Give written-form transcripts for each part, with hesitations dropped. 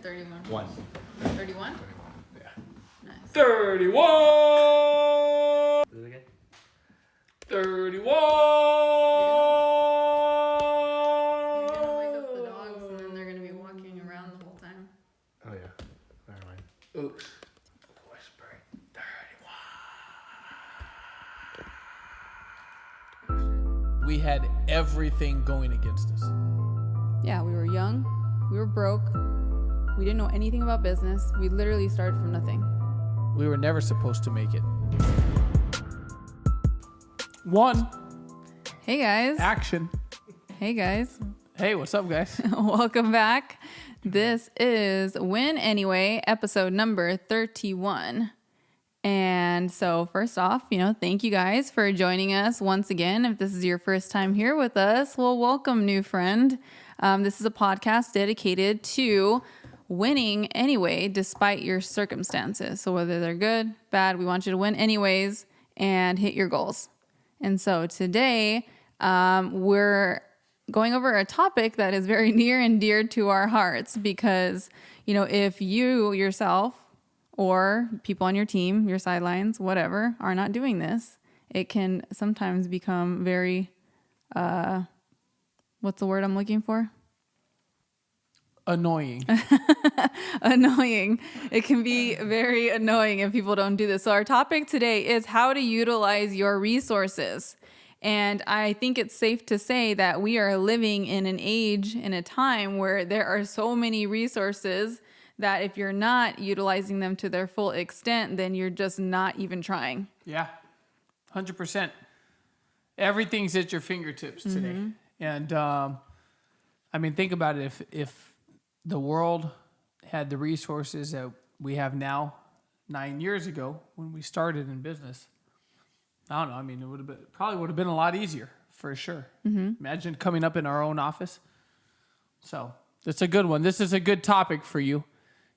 31? 1. 31? Yeah. Nice. 31! Do it again. 31! You're gonna wake up the dogs and then they're gonna be walking around the whole time. Oh, yeah. Never mind. Oops. Whispering. 31. We had everything going against us. Yeah, we were young, we were broke, we didn't know anything about business. We literally started from nothing. We were never supposed to make it. 1. Hey guys. Action. Hey guys. Hey, what's up, guys? Welcome back. This is Win Anyway, episode number 31. And so first off, thank you guys for joining us once again. If this is your first time here with us, well, welcome, new friend. This is a podcast dedicated to winning anyway, despite your circumstances. So whether they're good, bad, we want you to win anyways and hit your goals. And so today, we're going over a topic that is very near and dear to our hearts because, if you yourself or people on your team, your sidelines, whatever, are not doing this, it can sometimes become very, what's the word I'm looking for? Annoying. Annoying. It can be very annoying if people don't do this. So our topic today is how to utilize your resources. And I think it's safe to say that we are living in an age, in a time where there are so many resources that if you're not utilizing them to their full extent, then you're just not even trying. Yeah, 100%. Everything's at your fingertips today. And, think about it. If the world had the resources that we have now 9 years ago when we started in business, I don't know. It probably would have been a lot easier for sure. Imagine coming up in our own office. So that's a good one. This is a good topic for you.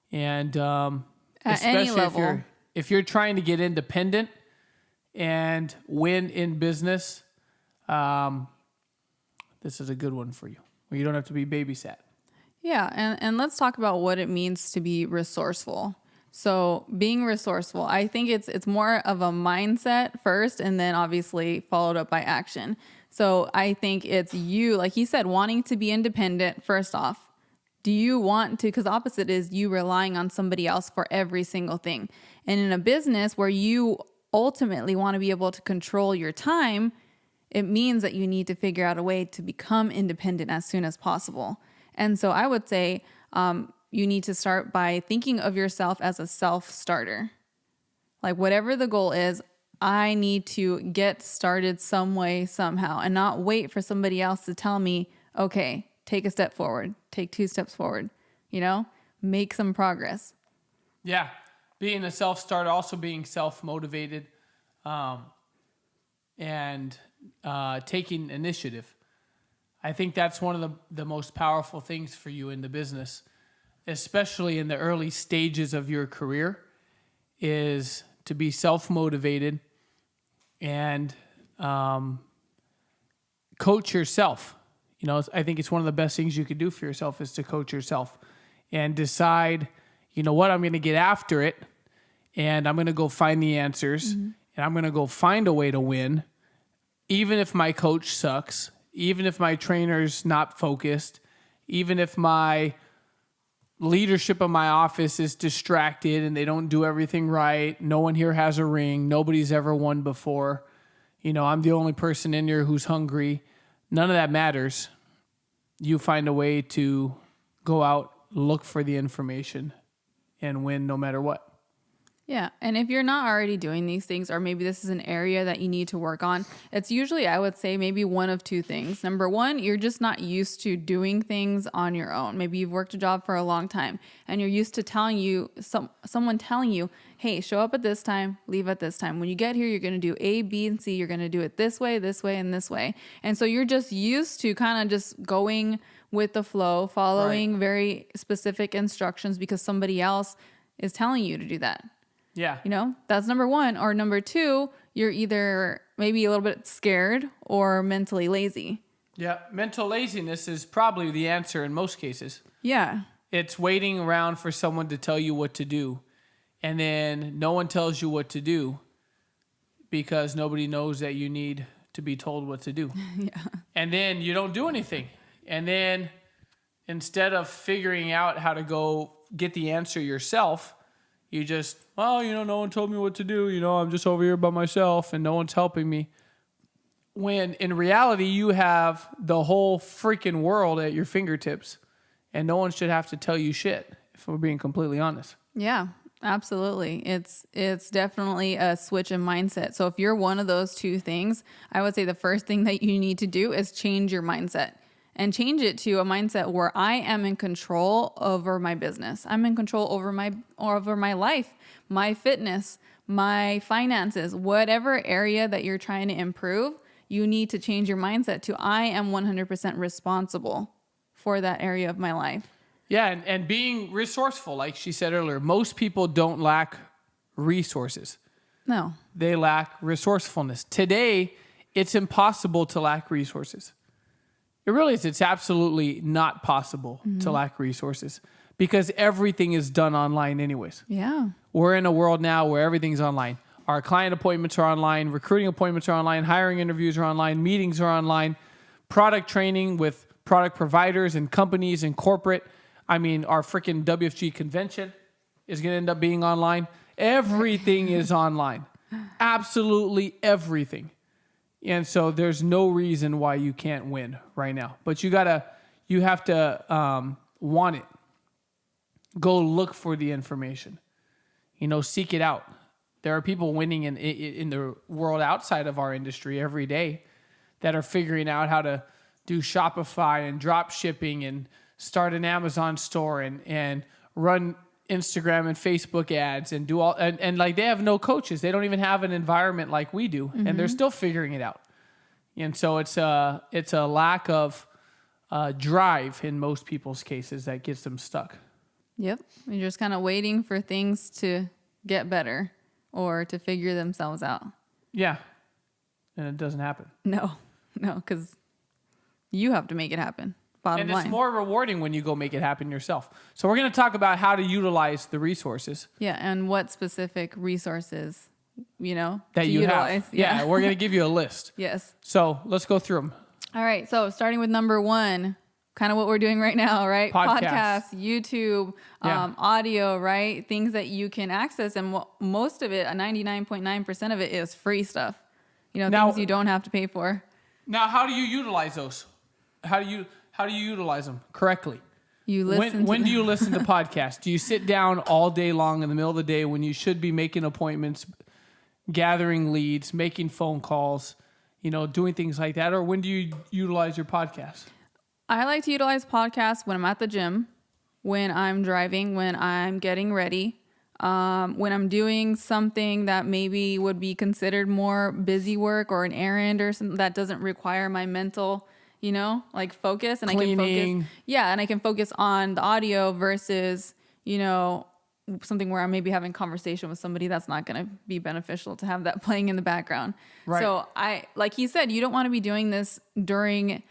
And at especially any level. if you're trying to get independent and win in business, this is a good one for you, where you don't have to be babysat. Yeah, and let's talk about what it means to be resourceful. So being resourceful, I think it's more of a mindset first and then obviously followed up by action. So I think it's you, like he said, wanting to be independent first off. Do you want to, because the opposite is you relying on somebody else for every single thing. And in a business where you ultimately want to be able to control your time, it means that you need to figure out a way to become independent as soon as possible. And so I would say you need to start by thinking of yourself as a self-starter. Like whatever the goal is, I need to get started some way, somehow, and not wait for somebody else to tell me, okay, take a step forward, take 2 steps forward, make some progress. Yeah. Being a self-starter, also being self-motivated, and taking initiative. I think that's one of the most powerful things for you in the business, especially in the early stages of your career, is to be self-motivated and coach yourself. I think it's one of the best things you could do for yourself is to coach yourself and decide, what, I'm going to get after it and I'm going to go find the answers and I'm going to go find a way to win, even if my coach sucks. Even if my trainer's not focused, even if my leadership of my office is distracted and they don't do everything right, no one here has a ring, nobody's ever won before, I'm the only person in here who's hungry, none of that matters. You find a way to go out, look for the information, and win no matter what. Yeah. And if you're not already doing these things, or maybe this is an area that you need to work on, it's usually, I would say, maybe one of 2 things. Number one, you're just not used to doing things on your own. Maybe you've worked a job for a long time and you're used to someone telling you, hey, show up at this time, leave at this time. When you get here, you're going to do A, B, and C. You're going to do it this way, and this way. And so you're just used to kind of just going with the flow, following very specific instructions because somebody else is telling you to do that. Yeah. That's number one. Or number 2, you're either maybe a little bit scared or mentally lazy. Yeah. Mental laziness is probably the answer in most cases. Yeah. It's waiting around for someone to tell you what to do. And then no one tells you what to do because nobody knows that you need to be told what to do. Yeah. And then you don't do anything. And then instead of figuring out how to go get the answer yourself, you just, no one told me what to do. I'm just over here by myself and no one's helping me. When in reality, you have the whole freaking world at your fingertips and no one should have to tell you shit, if we're being completely honest. Yeah, absolutely. It's definitely a switch in mindset. So if you're one of those two things, I would say the first thing that you need to do is change your mindset and change it to a mindset where I am in control over my business. I'm in control over my life, my fitness, my finances, whatever area that you're trying to improve. You need to change your mindset to I am 100% responsible for that area of my life. Yeah, and being resourceful, like she said earlier, most people don't lack resources. No. They lack resourcefulness. Today, it's impossible to lack resources. It really is. It's absolutely not possible to lack resources because everything is done online anyways. Yeah. We're in a world now where everything's online. Our client appointments are online, recruiting appointments are online, hiring interviews are online, meetings are online, product training with product providers and companies and corporate. I mean, our freaking WFG convention is going to end up being online. Everything is online. Absolutely everything. And so there's no reason why you can't win right now. But you have to want it. Go look for the information. Seek it out. There are people winning in the world outside of our industry every day that are figuring out how to do Shopify and drop shipping and start an Amazon store and run Instagram and Facebook ads and do all and like they have no coaches. They don't even have an environment like we do, and they're still figuring it out. And so it's a lack of drive in most people's cases that gets them stuck. Yep. You're just kind of waiting for things to get better or to figure themselves out. Yeah. And it doesn't happen. No, because you have to make it happen. Bottom line. It's more rewarding when you go make it happen yourself. So we're going to talk about how to utilize the resources. Yeah, and what specific resources, that to you utilize. have. Yeah, we're going to give you a list. Yes. So let's go through them. All right, so starting with number 1, kind of what we're doing right now, right? Podcasts. YouTube, audio, right? Things that you can access, and most of it, 99.9% of it is free stuff. Things you don't have to pay for. Now, how do you utilize those? How do you utilize them correctly? You listen. When do you listen to podcasts? Do you sit down all day long in the middle of the day when you should be making appointments, gathering leads, making phone calls, doing things like that? Or when do you utilize your podcast? I like to utilize podcasts when I'm at the gym, when I'm driving, when I'm getting ready, when I'm doing something that maybe would be considered more busy work or an errand or something that doesn't require my mental, focus. And Cleaning. I can focus. Yeah, and I can focus on the audio versus, something where I'm maybe having conversation with somebody that's not going to be beneficial to have that playing in the background. Right. So like he said, you don't want to be doing this during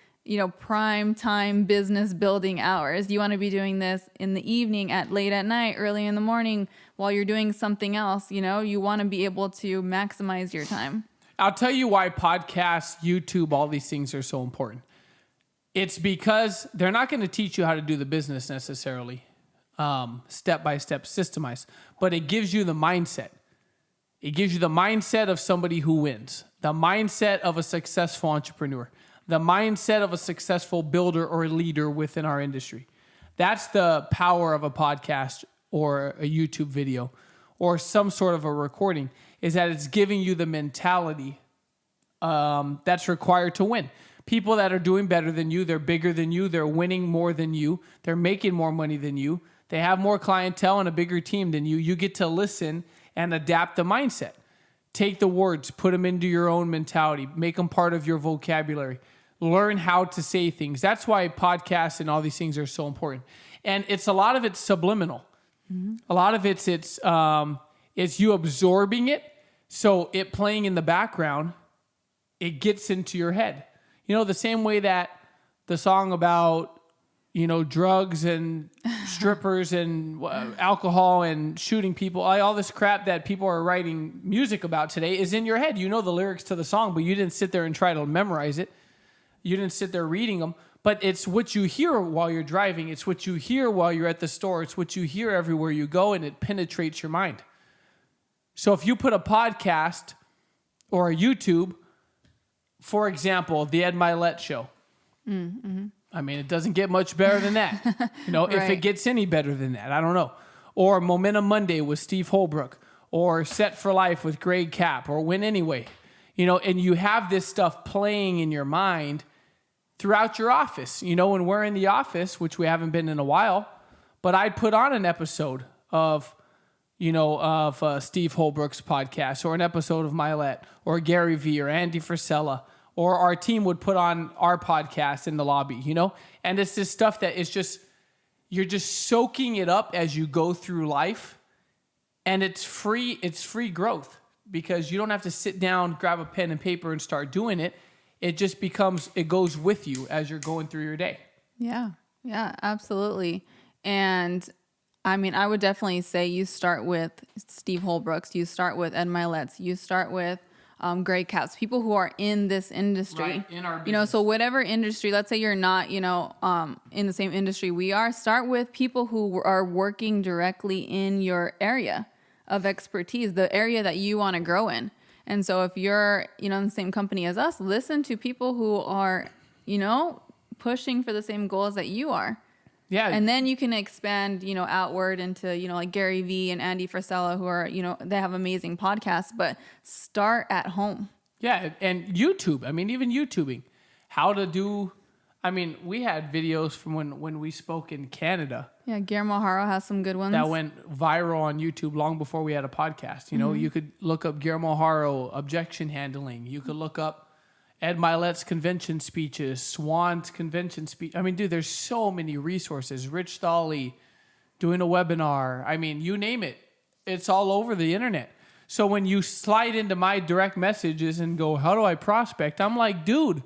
prime time business building hours. You want to be doing this in the evening, late at night, early in the morning, while you're doing something else. You want to be able to maximize your time. I'll tell you why podcasts, YouTube, all these things are so important. It's because they're not going to teach you how to do the business necessarily, step by step, systemized, but it gives you the mindset. It gives you the mindset of somebody who wins, the mindset of a successful entrepreneur, the mindset of a successful builder or leader within our industry. That's the power of a podcast or a YouTube video or some sort of a recording, is that it's giving you the mentality that's required to win. People that are doing better than you, they're bigger than you, they're winning more than you, they're making more money than you, they have more clientele and a bigger team than you. You get to listen and adapt the mindset. Take the words, put them into your own mentality, make them part of your vocabulary. Learn how to say things. That's why podcasts and all these things are so important. And a lot of it's subliminal. Mm-hmm. A lot of it's you absorbing it. So it playing in the background, it gets into your head. The same way that the song about, drugs and strippers and alcohol and shooting people, all this crap that people are writing music about today is in your head. You know the lyrics to the song, but you didn't sit there and try to memorize it. You didn't sit there reading them. But it's what you hear while you're driving. It's what you hear while you're at the store. It's what you hear everywhere you go, and it penetrates your mind. So if you put a podcast or a YouTube, for example, the Ed Milet Show, I mean, it doesn't get much better than that. Right. If it gets any better than that, I don't know. Or Momentum Monday with Steve Holbrook, or Set for Life with Greg Kapp, or Win Anyway. And you have this stuff playing in your mind throughout your office. When we're in the office, which we haven't been in a while, but I'd put on an episode of Steve Holbrook's podcast, or an episode of Milet, or Gary Vee, or Andy Frisella, or our team would put on our podcast in the lobby, And it's this stuff that is just, you're just soaking it up as you go through life, and it's free growth, because you don't have to sit down, grab a pen and paper and start doing it. It just it goes with you as you're going through your day. Yeah, absolutely. And I mean, I would definitely say you start with Steve Holbrook's, you start with Ed Milet's, you start with Greg Kapp's, people who are in this industry. Right, in our business. So whatever industry, let's say you're not, in the same industry we are, start with people who are working directly in your area of expertise, the area that you want to grow in. And so if you're, in the same company as us, listen to people who are, pushing for the same goals that you are. Yeah. And then you can expand, outward into, like Gary Vee and Andy Frisella, who are, they have amazing podcasts, but start at home. Yeah. And YouTube, even YouTubing, we had videos from when we spoke in Canada. Yeah. Guillermo Haro has some good ones. That went viral on YouTube long before we had a podcast. You could look up Guillermo Haro objection handling. You could look up Ed Milet's convention speeches, Swan's convention speech. Dude, there's so many resources. Rich Stolley doing a webinar. You name it. It's all over the internet. So when you slide into my direct messages and go, how do I prospect? I'm like, dude,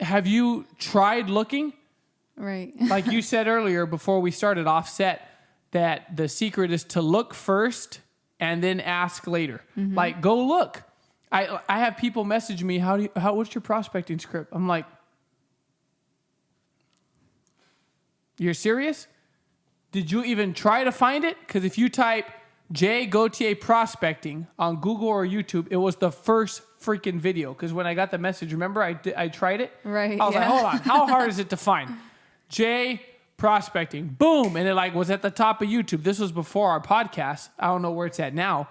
have you tried looking? Right. Like you said earlier before we started offset, that the secret is to look first and then ask later. Mm-hmm. Like, go look. I have people message me, what's your prospecting script? I'm like, you're serious? Did you even try to find it? Because if you type Jay Gauthier prospecting on Google or YouTube, it was the first freaking video. Because when I got the message, remember I tried it? Right. I was like, hold on, how hard is it to find? Jay prospecting, boom. And it was at the top of YouTube. This was before our podcast. I don't know where it's at now.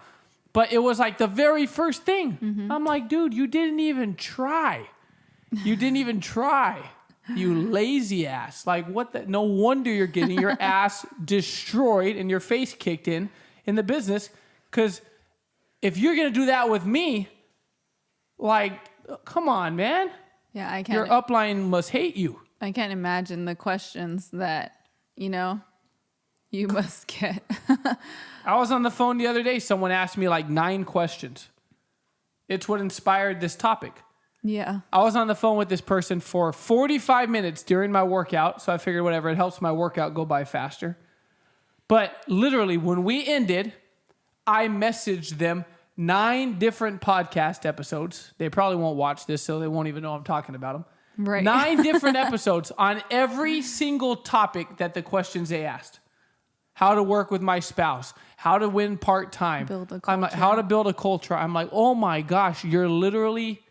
But it was like the very first thing. Mm-hmm. I'm like, dude, you didn't even try. You didn't even try. You lazy ass. Like, what the? No wonder you're getting your ass destroyed and your face kicked in the business. Because if you're going to do that with me, like, come on, man. Yeah, I can't. Your upline must hate you. I can't imagine the questions that, you must get. I was on the phone the other day. Someone asked me like 9 questions. It's what inspired this topic. Yeah. I was on the phone with this person for 45 minutes during my workout. So I figured whatever, it helps my workout go by faster. But literally when we ended, I messaged them 9 different podcast episodes. They probably won't watch this, so they won't even know I'm talking about them. Right. 9 different episodes on every single topic that the questions they asked. How to work with my spouse, how to win part-time, build a I'm like, how to build a culture. I'm like, oh my gosh, you're literally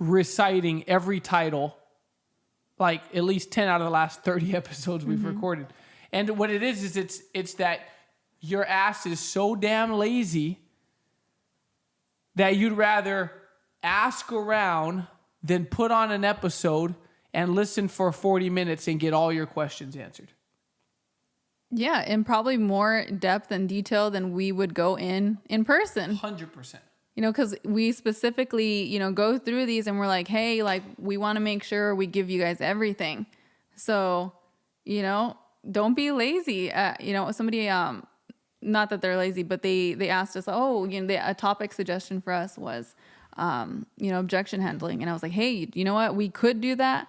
reciting every title, like at least 10 out of the last 30 episodes we've recorded. And what it is it's that your ass is so damn lazy that you'd rather ask around than put on an episode and listen for 40 minutes and get all your questions answered. Yeah, and probably more depth and detail than we would go in person. 100%. Because we specifically, go through these and we're like, hey, like, we want to make sure we give you guys everything. So, don't be lazy. Somebody, not that they're lazy, but they asked us, a topic suggestion for us was, objection handling. And I was like, hey, you know what? We could do that,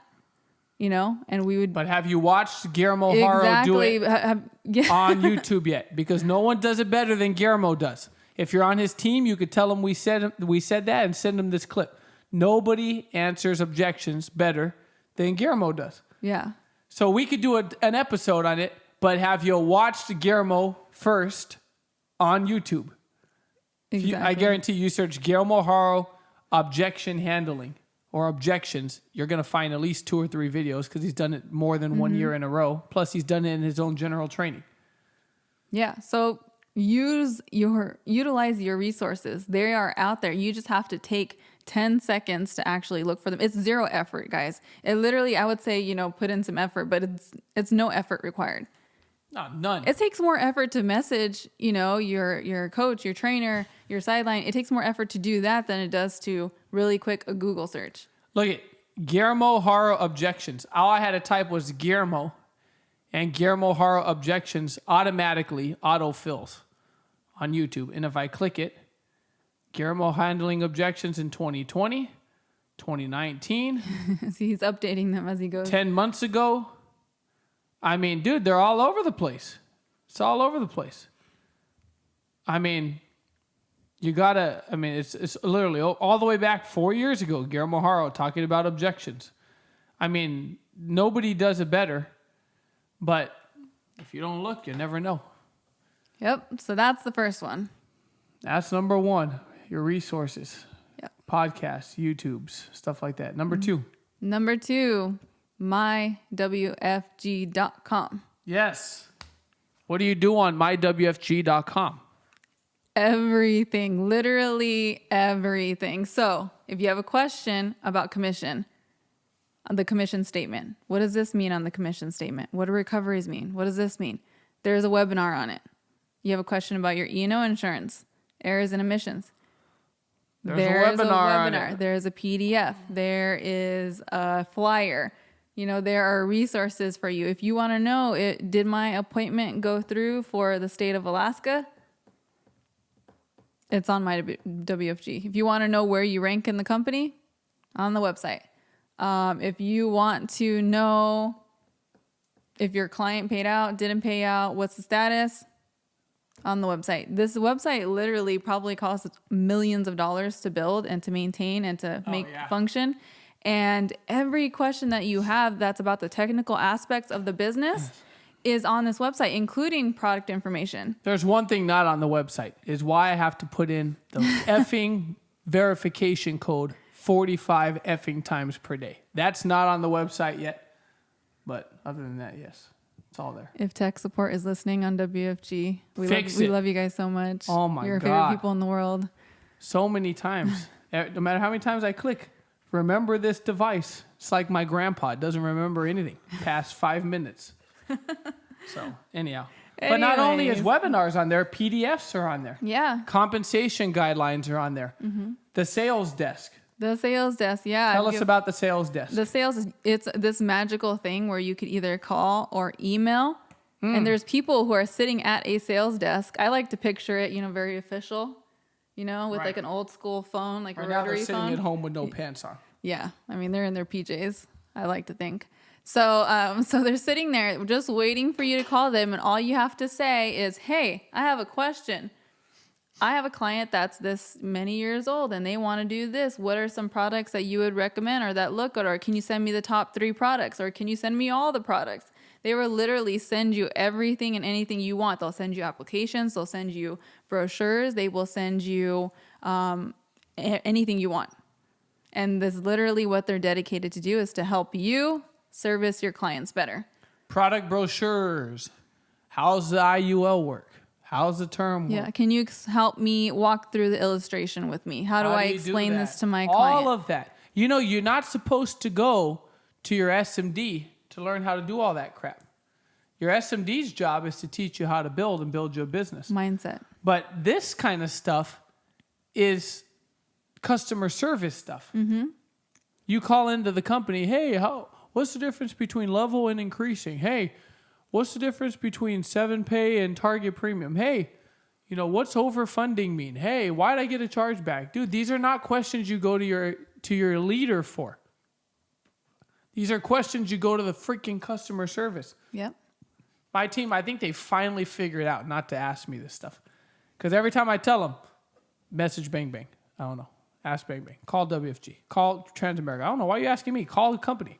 and we would. But have you watched Guillermo Haro do it Yeah. on YouTube yet? Because no one does it better than Guillermo does. If you're on his team, you could tell him we said that and send him this clip. Nobody answers objections better than Guillermo does. Yeah. So we could do an episode on it, but have you watched Guillermo first on YouTube? Exactly. I guarantee you search Guillermo Haro objection handling or objections, you're going to find at least 2 or 3 videos because he's done it more than 1 year in a row. Plus, he's done it in his own general training. Yeah. So utilize your resources. They are out there. You just have to take 10 seconds to actually look for them. It's 0 effort, guys. It literally, I would say, put in some effort, but it's no effort required. No, none. It takes more effort to message, your coach, your trainer, your sideline. It takes more effort to do that than it does to really quick a Google search. Look at Guillermo Haro objections. All I had to type was Guillermo, and Guillermo Haro objections automatically autofills on YouTube. And if I click it, Guillermo handling objections in 2020, 2019. See, he's updating them as he goes. 10 months ago. I mean, dude, they're all over the place. It's all over the place. I mean, it's literally all the way back 4 years ago, Guillermo Haro talking about objections. I mean, nobody does it better, but if you don't look, you never know. Yep. So that's the first one. That's number 1, your resources. Yep. Podcasts, YouTubes, stuff like that. Number 2. Number 2, mywfg.com. Yes. What do you do on mywfg.com? Everything, literally everything. So if you have a question about commission, the commission statement, what does this mean on the commission statement? What do recoveries mean? What does this mean? There's a webinar on it. You have a question about your E&O insurance, errors and omissions. There's a webinar on it. There's a PDF. There is a flyer. There are resources for you. If you want to know, did my appointment go through for the state of Alaska? It's on my WFG. If you want to know where you rank in the company, on the website. If you want to know if your client paid out, didn't pay out, what's the status, on the website. This website literally probably costs millions of dollars to build and to maintain and to make function. And every question that you have that's about the technical aspects of the business is on this website, including product information. There's one thing not on the website is why I have to put in the effing verification code 45 effing times per day. That's not on the website yet. But other than that, yes, it's all there. If tech support is listening on WFG, we love you guys so much. Oh my God. You're our favorite people in the world. So many times. No matter how many times I click, remember this device. It's like my grandpa. It doesn't remember anything past 5 minutes. So anyhow. But not only is webinars on there, PDFs are on there. Yeah. Compensation guidelines are on there. Mm-hmm. The sales desk. The sales desk, yeah. Tell us about the sales desk. The sales, it's this magical thing where you could either call or email. And there's people who are sitting at a sales desk. I like to picture it, very official, with like an old school phone, like a rotary phone. Now they're sitting at home with no pants on. Yeah. I mean, they're in their PJs, I like to think. So they're sitting there just waiting for you to call them. And all you have to say is, hey, I have a question. I have a client that's this many years old and they want to do this. What are some products that you would recommend or that look good? Or can you send me the top 3 products? Or can you send me all the products? They will literally send you everything and anything you want. They'll send you applications. They'll send you brochures. They will send you anything you want. And this literally what they're dedicated to do is to help you service your clients better. Product brochures. How's the IUL work? How's the term work? Yeah. Can you help me walk through the illustration with me? How do I explain this to my client? All of that. You're not supposed to go to your SMD to learn how to do all that crap. Your SMD's job is to teach you how to build and build your business. Mindset. But this kind of stuff is customer service stuff. Mm-hmm. You call into the company, hey, what's the difference between level and increasing? Hey, what's the difference between 7Pay and target premium? Hey, what's overfunding mean? Hey, why'd I get a chargeback? Dude, these are not questions you go to your leader for. These are questions you go to the freaking customer service. Yep. My team, I think they finally figured out not to ask me this stuff. Because every time I tell them, message bang bang. I don't know. Ask bang bang. Call WFG. Call Transamerica. I don't know. Why are you asking me? Call the company.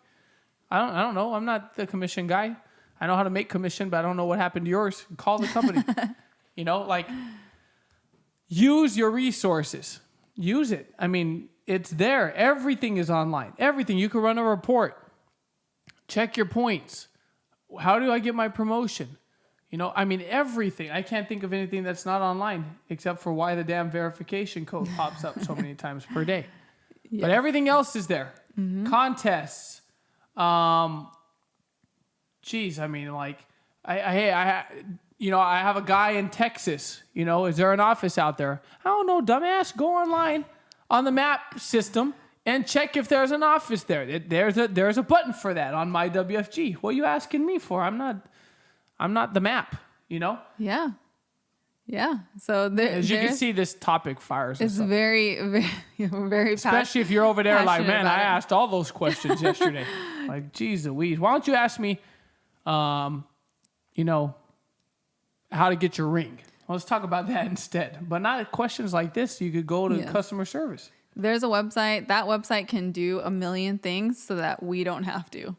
I don't know. I'm not the commission guy. I know how to make commission, but I don't know what happened to yours. Call the company. Like, use your resources. Use it. I mean, it's there. Everything is online. Everything. You can run a report. Check your points. How do I get my promotion? Everything. I can't think of anything that's not online except for why the damn verification code pops up so many times per day. Yes. But everything else is there. Mm-hmm. Contests. I have a guy in Texas. Is there an office out there? I don't know, dumbass. Go online on the map system and check if there's an office there. There's a button for that on my WFG. What are you asking me for? I'm not the map, Yeah. Yeah. So as you can see, this topic fires. It's very, very, very especially if you're over there like, man, I asked all those questions yesterday. Like, geez Louise, why don't you ask me, how to get your ring? Let's talk about that instead. But not questions like this. You could go to customer service. There's a website. That website can do a million things so that we don't have to.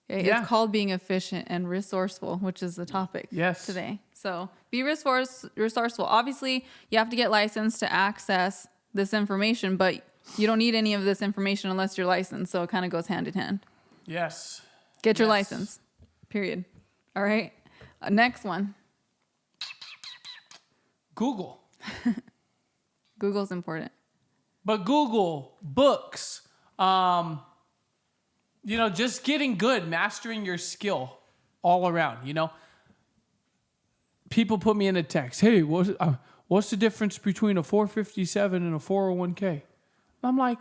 Okay? Yeah. It's called being efficient and resourceful, which is the topic today. So be resourceful. Obviously, you have to get licensed to access this information, but you don't need any of this information unless you're licensed. So it kind of goes hand in hand. Yes. Get your license. Period. All right. Next one. Google. Google's important. But Google, books, just getting good, mastering your skill all around, People put me in a text. Hey, what's the difference between a 457 and a 401k? I'm like,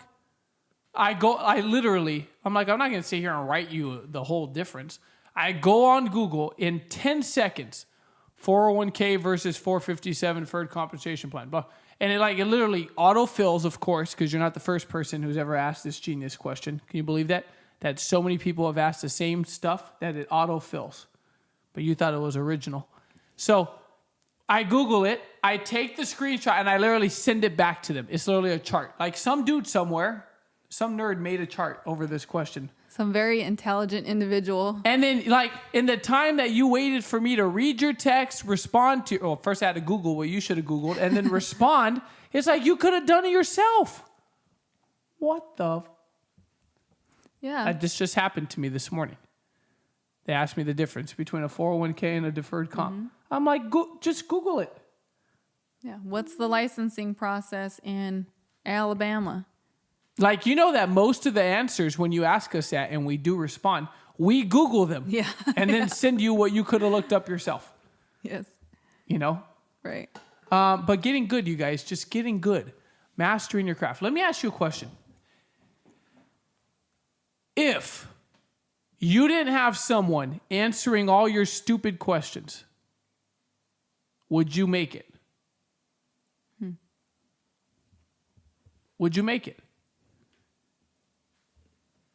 I'm not going to sit here and write you the whole difference. I go on Google in 10 seconds, 401k versus 457 deferred compensation plan. And it literally autofills, of course, because you're not the first person who's ever asked this genius question. Can you believe that? That so many people have asked the same stuff that it autofills. But you thought it was original. So I Google it, I take the screenshot, and I literally send it back to them. It's literally a chart. Like some dude somewhere, some nerd made a chart over this question. Some very intelligent individual. And then, in the time that you waited for me to read your text, respond to... first I had to Google what you should have Googled, and then respond. It's like you could have done it yourself. What the... Yeah. This just happened to me this morning. They asked me the difference between a 401k and a deferred comp. Mm-hmm. I'm like, just Google it. Yeah. What's the licensing process in Alabama? That most of the answers, when you ask us that and we do respond, we Google them. Yeah. And then send you what you could have looked up yourself. Yes. Right. But getting good, you guys, just getting good. Mastering your craft. Let me ask you a question. If you didn't have someone answering all your stupid questions, would you make it? Would you make it?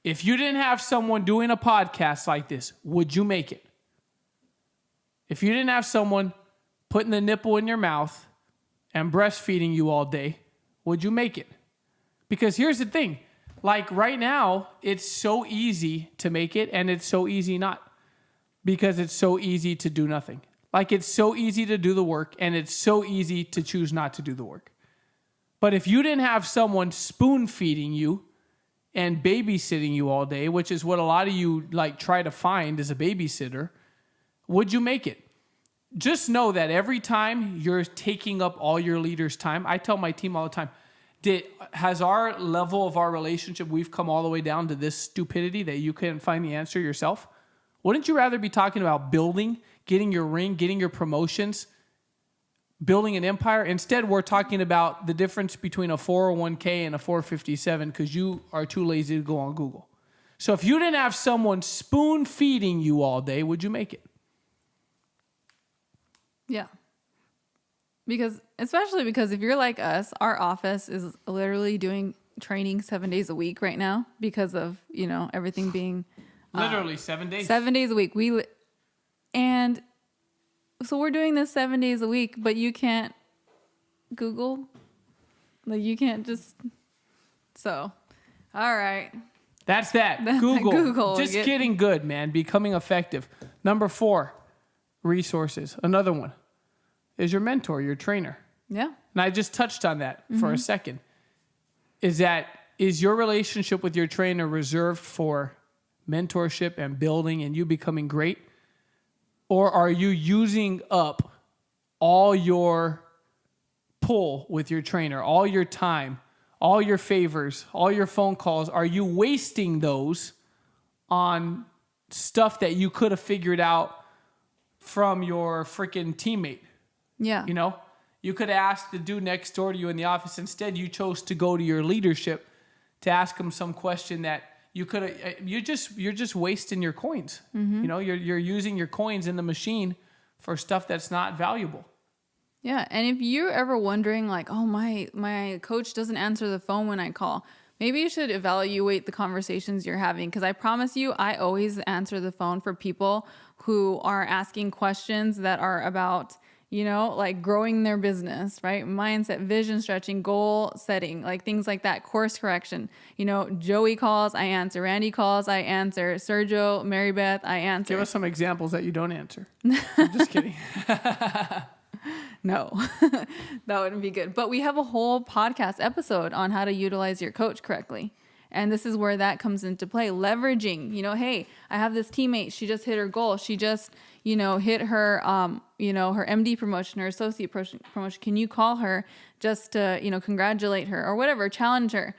If you didn't have someone doing a podcast like this, would you make it? If you didn't have someone putting the nipple in your mouth and breastfeeding you all day, would you make it? Because here's the thing. Right now, it's so easy to make it and it's so easy not. Because it's so easy to do nothing. It's so easy to do the work and it's so easy to choose not to do the work. But if you didn't have someone spoon feeding you and babysitting you all day, which is what a lot of you try to find as a babysitter, would you make it? Just know that every time you're taking up all your leader's time, I tell my team all the time, has our level of our relationship, we've come all the way down to this stupidity that you can't find the answer yourself? Wouldn't you rather be talking about building, getting your ring, getting your promotions, building an empire? Instead, we're talking about the difference between a 401k and a 457 because you are too lazy to go on Google. So if you didn't have someone spoon feeding you all day, would you make it? Yeah. Especially because if you're like us, our office is literally doing training 7 days a week right now because of, everything being Literally 7 days. 7 days a week. And so we're doing this 7 days a week, but you can't Google. Like you can't just. So, all right. That's that. That's Google. Google. Just getting good, man. Becoming effective. Number 4, resources. Another one is your mentor, your trainer. Yeah. And I just touched on that for a second. Is your relationship with your trainer reserved for mentorship and building and you becoming great? Or are you using up all your pull with your trainer, all your time, all your favors, all your phone calls? Are you wasting those on stuff that you could have figured out from your freaking teammate? Yeah. You could have asked the dude next door to you in the office. Instead, you chose to go to your leadership to ask him some question that you could have. You're just wasting your coins. You're using your coins in the machine for stuff that's not valuable. Yeah, and if you're ever wondering, like, oh, my coach doesn't answer the phone when I call, maybe you should evaluate the conversations you're having. Because I promise you, I always answer the phone for people who are asking questions that are about, like growing their business, right? Mindset, vision stretching, goal setting, like things like that, course correction. Joey calls, I answer. Randy calls, I answer. Sergio, Mary Beth, I answer. Give us some examples that you don't answer. I'm just kidding. No, that wouldn't be good. But we have a whole podcast episode on how to utilize your coach correctly. And this is where that comes into play. Leveraging, hey, I have this teammate. She just hit her goal. She just, hit her, her MD promotion, her associate promotion. Can you call her just to, congratulate her or whatever, challenge her?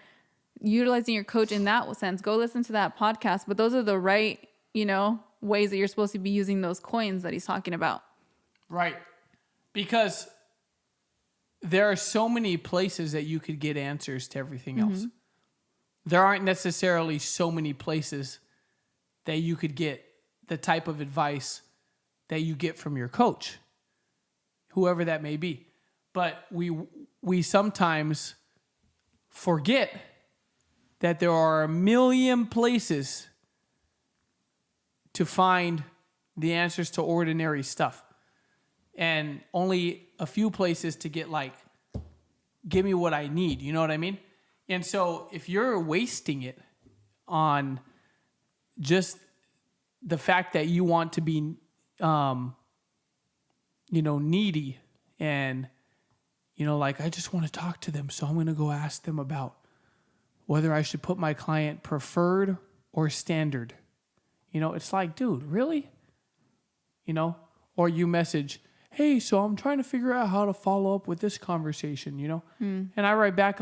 Utilizing your coach in that sense. Go listen to that podcast. But those are the right, ways that you're supposed to be using those coins that he's talking about. Right. Because there are so many places that you could get answers to everything else. There aren't necessarily so many places that you could get the type of advice that you get from your coach, whoever that may be. But we sometimes forget that there are a million places to find the answers to ordinary stuff. And only a few places to get give me what I need. You know what I mean? And so if you're wasting it on just the fact that you want to be, needy and, I just want to talk to them. So I'm going to go ask them about whether I should put my client preferred or standard. It's like, dude, really? Or you message, hey, so I'm trying to figure out how to follow up with this conversation, And I write back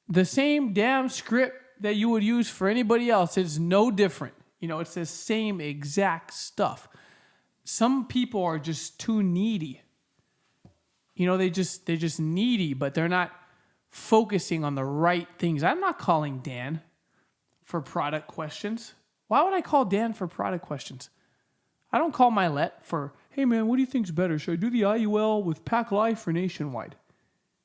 the same damn script that you would use for anybody else. It's no different. It's the same exact stuff. Some people are just too needy. They're just needy, but they're not focusing on the right things. I'm not calling Dan for product questions. Why would I call Dan for product questions? I don't call Milet for, hey man, what do you think's better? Should I do the IUL with Pack Life or Nationwide?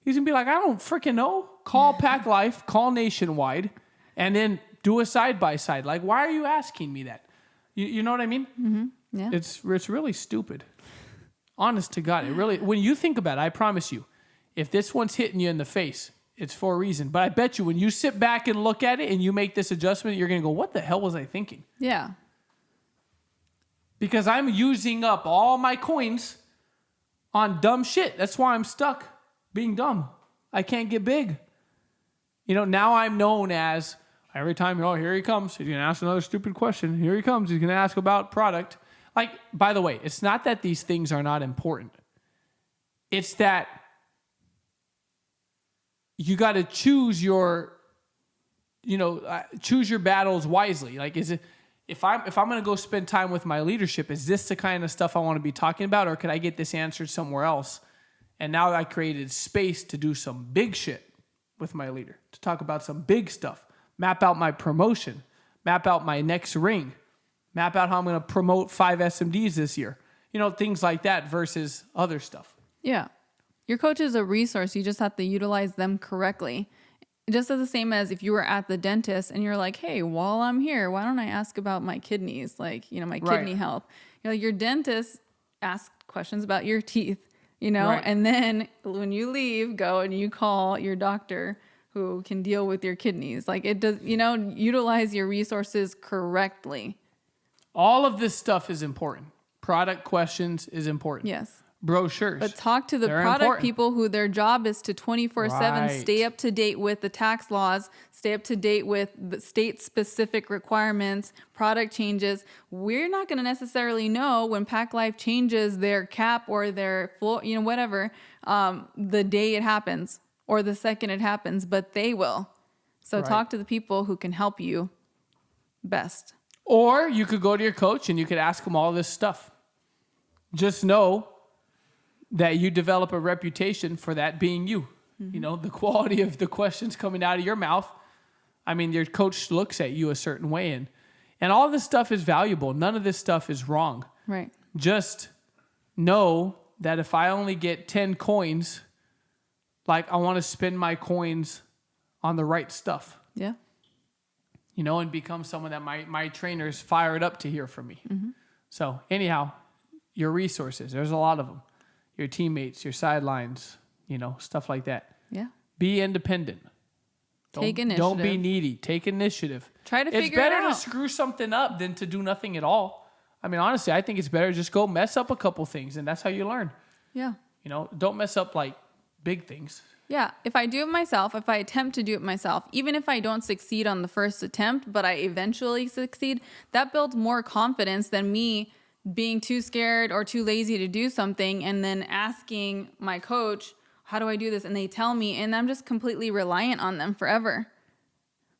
He's going to be like, I don't freaking know. Call Pack Life, call Nationwide, and then do a side-by-side. Like, why are you asking me that? You know what I mean? Mm-hmm. Yeah. It's really stupid. Honest to God. It really, when you think about it, I promise you, if this one's hitting you in the face, it's for a reason. But I bet you when you sit back and look at it and you make this adjustment, you're going to go, what the hell was I thinking? Yeah. Because I'm using up all my coins on dumb shit. That's why I'm stuck being dumb. I can't get big. Now I'm known as, every time, here he comes. He's going to ask another stupid question. Here he comes. He's going to ask about product. By the way, it's not that these things are not important. It's that you got to choose your battles wisely. Is it, if I'm going to go spend time with my leadership, is this the kind of stuff I want to be talking about, or could I get this answered somewhere else? And now I created space to do some big shit with my leader, to talk about some big stuff, map out my promotion, map out my next ring, map out how I'm going to promote 5 SMDs this year. Things like that versus other stuff. Yeah. Your coach is a resource. You just have to utilize them correctly. just as the same as if you were at the dentist and you're like, hey, while I'm here, why don't I ask about my kidneys? Like, my kidney health. You're like, your dentist asks questions about your teeth, Right. and then when you leave, go and you call your doctor who can deal with your kidneys. Like it does, utilize your resources correctly. All of this stuff is important. Product questions is important. Yes. Brochures. But talk to the They're product important. people who their job is to 24/7 Right. stay up to date with the tax laws, stay up to date with the state specific requirements, product changes. We're not going to necessarily know when Pack Life changes their cap or their floor, whatever, the day it happens or the second it happens, but they will. So Right. talk to the people who can help you best. Or you could go to your coach and you could ask him all this stuff. Just know that you develop a reputation for that being you. Mm-hmm. The quality of the questions coming out of your mouth. I mean, your coach looks at you a certain way, and all this stuff is valuable. None of this stuff is wrong. Right. Just know that if I only get 10 coins, like I want to spend my coins on the right stuff. Yeah. And become someone that my trainers fired up to hear from me. Mm-hmm. So anyhow, your resources, there's a lot of them. Your teammates, your sidelines, stuff like that. Yeah. Be independent. Take initiative. Don't be needy. Take initiative. Try to figure it It's better out. to screw something up than to do nothing at all. I mean, honestly, I think it's better to just go mess up a couple things, and that's how you learn. Yeah. Don't mess up like big things. Yeah, if I do it myself, if I attempt to do it myself, even if I don't succeed on the first attempt, but I eventually succeed, that builds more confidence than me being too scared or too lazy to do something and then asking my coach, how do I do this? And they tell me, and I'm just completely reliant on them forever.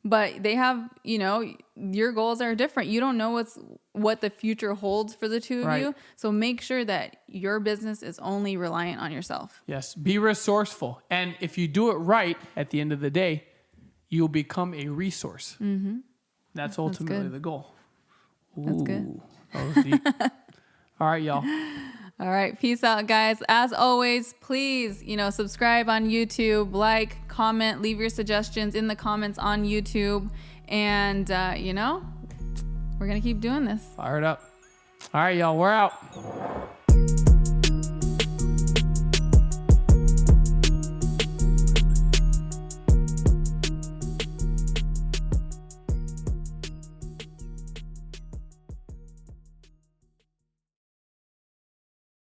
But they have, your goals are different. You don't know what the future holds for the two of Right. you. So make sure that your business is only reliant on yourself. Yes, be resourceful. And if you do it right, at the end of the day, you'll become a resource. Mm-hmm. That's ultimately good. the goal. That's good. Ooh, that was deep. All right, y'all. All right. Peace out, guys. As always, please, subscribe on YouTube, like, comment, leave your suggestions in the comments on YouTube. And, we're going to keep doing this. Fire it up. All right, y'all. We're out.